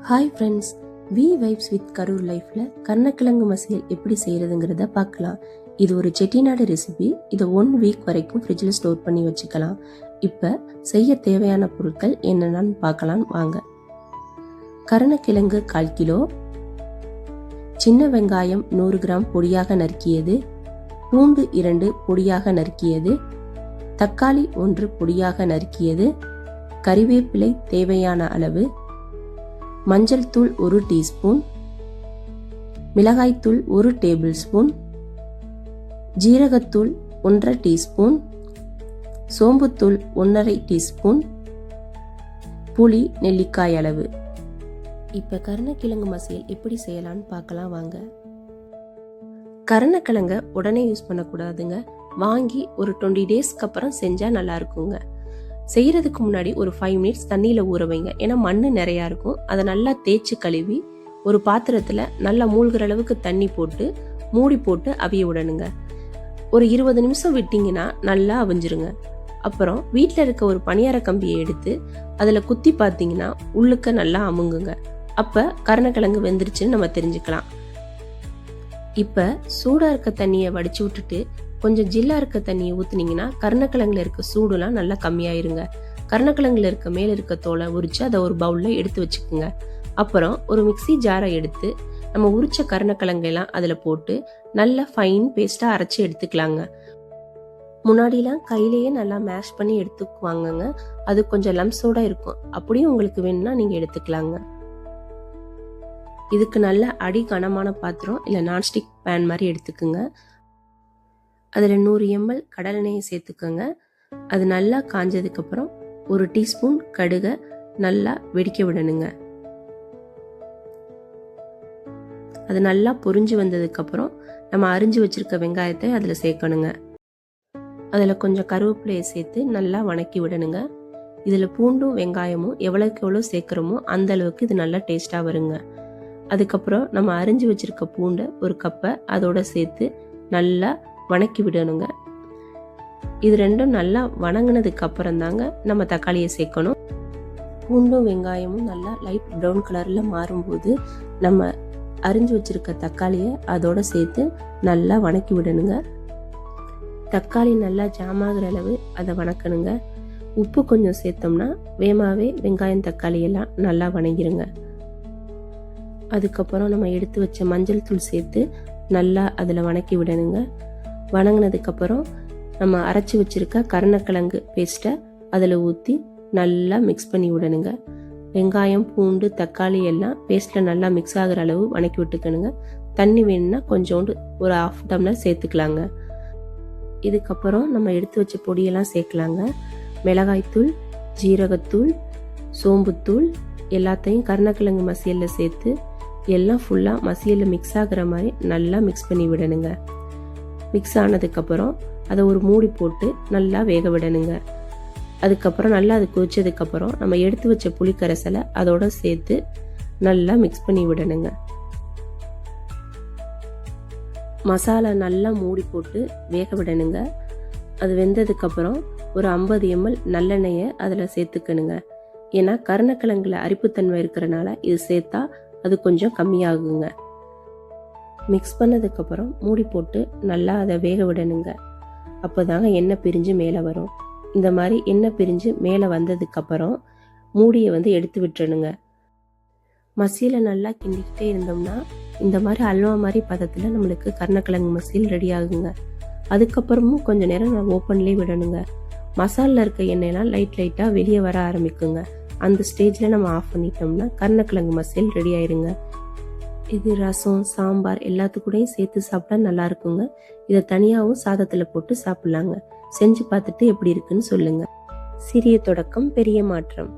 Hi friends, we vibes with Karur லைஃப்ல கருணக்கிழங்கு மசியல் எப்படி செய்யறதுங்கிறத பார்க்கலாம். இது ஒரு செட்டிநாடு ரெசிபி. இதை 1 வீக் வரைக்கும் ஃப்ரிட்ஜில் ஸ்டோர் பண்ணி வச்சுக்கலாம். இப்போ செய்ய தேவையான பொருட்கள் என்னென்னு பார்க்கலாம் வாங்க. கருணக்கிழங்கு 1/4 கிலோ, சின்ன வெங்காயம் 100 கிராம் பொடியாக நறுக்கியது, பூண்டு 2 பொடியாக நறுக்கியது, தக்காளி 1 பொடியாக நறுக்கியது, கறிவேப்பிலை தேவையான அளவு, மஞ்சள் தூள் 1 டீஸ்பூன், மிளகாய்த்தூள் 1 டேபிள் ஸ்பூன், ஜீரகத்தூள் 1/2 டீஸ்பூன், சோம்புத்தூள் 1/2 டீஸ்பூன், புளி நெல்லிக்காய் அளவு. இப்போ கருணக்கிழங்கு மசியல் எப்படி செய்யலான்னு பார்க்கலாம் வாங்க. கருணக்கிழங்க உடனே யூஸ் பண்ணக்கூடாதுங்க. வாங்கி ஒரு 20 டேஸ்க்கு அப்புறம் செஞ்சா நல்லா இருக்குங்க. செய்யறதுக்கு முன்னாடி ஒரு 5 மினிட்ஸ் தண்ணியில ஊற வைங்க. ஏன்னா மண்ணு நிறையா இருக்கும். அதை நல்லா தேய்ச்சி கழுவி ஒரு பாத்திரத்துல நல்லா மூழ்கிற அளவுக்கு தண்ணி போட்டு மூடி போட்டு அவிய விடணுங்க. ஒரு 20 நிமிஷம் விட்டீங்கன்னா நல்லா அவிஞ்சிருங்க. அப்புறம் வீட்டில் இருக்க ஒரு பணியார கம்பியை எடுத்து அதுல குத்தி பார்த்தீங்கன்னா உள்ளுக்க நல்லா அமுங்குங்க. அப்ப கருணக்கிழங்கு வெந்துருச்சுன்னு நம்ம தெரிஞ்சுக்கலாம். இப்ப சூடா இருக்க தண்ணியை வடிச்சு விட்டுட்டு கொஞ்சம் ஜில்லா இருக்க தண்ணியை ஊத்துனீங்கன்னா கருணக்கிழங்குல இருக்க சூடுலாம் நல்லா கம்மியாயிருங்க. கருணக்கிழங்குல இருக்க மேல இருக்க தோலை உரிச்சு அதை ஒரு பவுல்ல எடுத்து வச்சுக்கோங்க. அப்புறம் ஒரு மிக்ஸி ஜாரை எடுத்து நம்ம உரிச்ச கருணக்கிழங்கெல்லாம் அதுல போட்டு நல்லா ஃபைன் பேஸ்டா அரைச்சி எடுத்துக்கலாங்க. முன்னாடிலாம் கையிலேயே நல்லா மேஷ் பண்ணி எடுத்துக்குவாங்கங்க. அது கொஞ்சம் லம்ஸோட இருக்கும். அப்படியும் உங்களுக்கு வேணும்னா நீங்க எடுத்துக்கலாங்க. இதுக்கு நல்ல அடி கனமான பாத்திரம் இல்ல நான்ஸ்டிக் பேன் மாதிரி எடுத்துக்குங்க. அதில் 100 ml கடலெண்ணெயை சேர்த்துக்கோங்க. அது நல்லா காஞ்சதுக்கு அப்புறம் 1 டீஸ்பூன் கடுகை நல்லா வெடிக்க விடணுங்க. அது நல்லா பொரிஞ்சு வந்ததுக்கு அப்புறம் நம்ம அரிஞ்சு வச்சிருக்க வெங்காயத்தை அதில் சேர்க்கணுங்க. அதில் கொஞ்சம் கருவேப்பிலையை சேர்த்து நல்லா வணக்கி விடணுங்க. இதில் பூண்டும் வெங்காயமும் எவ்வளோக்கு எவ்வளோ சேர்க்குறோமோ அந்த அளவுக்கு இது நல்லா டேஸ்டாக வருங்க. அதுக்கப்புறம் நம்ம அரிஞ்சு வச்சிருக்க பூண்டை 1 கப்பை அதோட சேர்த்து நல்லா வணக்கி விடணுங்க. இது ரெண்டும் நல்லா வணங்கினதுக்கு அப்புறம் தாங்க நம்ம தக்காளியை சேர்க்கணும். பூண்டும் வெங்காயமும் நல்லா லைட் ப்ரௌன் கலர்ல மாறும்போது நம்ம அரிஞ்சு வச்சிருக்க தக்காளியை அதோட சேர்த்து நல்லா வணக்கி விடணுங்க. தக்காளி நல்லா ஜாமாகிற அளவு அதை வணக்கணுங்க. உப்பு கொஞ்சம் சேர்த்தோம்னா வேமாவே வெங்காயம் தக்காளி எல்லாம் நல்லா வணங்கிருங்க. அதுக்கப்புறம் நம்ம எடுத்து வச்ச மஞ்சள் தூள் சேர்த்து நல்லா அதில் வணக்கி விடணுங்க. வணங்கினதுக்கப்புறம் நம்ம அரைச்சி வச்சிருக்க கருணக்கிழங்கு பேஸ்ட்டை அதில் ஊற்றி நல்லா மிக்ஸ் பண்ணி விடணுங்க. வெங்காயம் பூண்டு தக்காளி எல்லாம் பேஸ்ட்டில் நல்லா மிக்ஸ் ஆகிற அளவு வணக்கி விட்டுக்கணுங்க. தண்ணி வேணும்னா கொஞ்சோண்டு ஒரு 1/2 டம்ளர் சேர்த்துக்கலாங்க. இதுக்கப்புறம் நம்ம எடுத்து வச்ச பொடியெல்லாம் சேர்க்கலாங்க. மிளகாய்த்தூள், ஜீரகத்தூள், சோம்புத்தூள் எல்லாத்தையும் கருணக்கிழங்கு மசியலில் சேர்த்து எல்லாம் ஃபுல்லாக மசியலில் மிக்ஸ் ஆகிற மாதிரி நல்லா மிக்ஸ் பண்ணி விடணுங்க. மிக்ஸ் ஆனதுக்கப்புறம் அதை ஒரு மூடி போட்டு நல்லா வேக விடணுங்க. அதுக்கப்புறம் நல்லா அது கொதிச்சதுக்கப்புறம் நம்ம எடுத்து வச்ச புளிக்கரைசலை அதோட சேர்த்து நல்லா மிக்ஸ் பண்ணி விடணுங்க. மசாலா நல்லா மூடி போட்டு வேக விடணுங்க. அது வெந்ததுக்கப்புறம் ஒரு 50 ml நல்லெண்ணெயை அதில் சேர்த்துக்கணுங்க. ஏன்னா கருணக்கிழங்குல அரிப்புத்தன்மை இருக்கிறனால இது சேர்த்தா அது கொஞ்சம் கம்மியாகுங்க. மிக்ஸ் பண்ணதுக்கப்புறம் மூடி போட்டு நல்லா அதை வேக விடணுங்க. அப்போதாங்க எண்ணெய் பிரிஞ்சு மேலே வரும். இந்த மாதிரி எண்ணெய் பிரிஞ்சு மேலே வந்ததுக்கப்புறம் மூடியை எடுத்து விட்டுறணுங்க. மசியலை நல்லா கிண்டிக்கிட்டே இருந்தோம்னா இந்த மாதிரி அல்வா மாதிரி பதத்தில் நம்மளுக்கு கருணக்கிழங்கு மசியல் ரெடி ஆகுங்க. அதுக்கப்புறமும் கொஞ்சம் நேரம் நம்ம ஓப்பன்லேயே விடணுங்க. மசாலில் இருக்க எண்ணெயெல்லாம் லைட்டாக வெளியே வர ஆரம்பிக்குங்க. அந்த ஸ்டேஜில் நம்ம ஆஃப் பண்ணிட்டோம்னா கருணக்கிழங்கு மசியல் ரெடி ஆயிருங்க. இது ரசம் சாம்பார் எல்லாத்துக்கூடையும் சேர்த்து சாப்பிட்டா நல்லா இருக்குங்க. இதை தனியாகவும் சாதத்தில் போட்டு சாப்பிட்லாங்க. செஞ்சு பார்த்துட்டு எப்படி இருக்குன்னு சொல்லுங்க. சிறிய தொடக்கம் பெரிய மாற்றம்.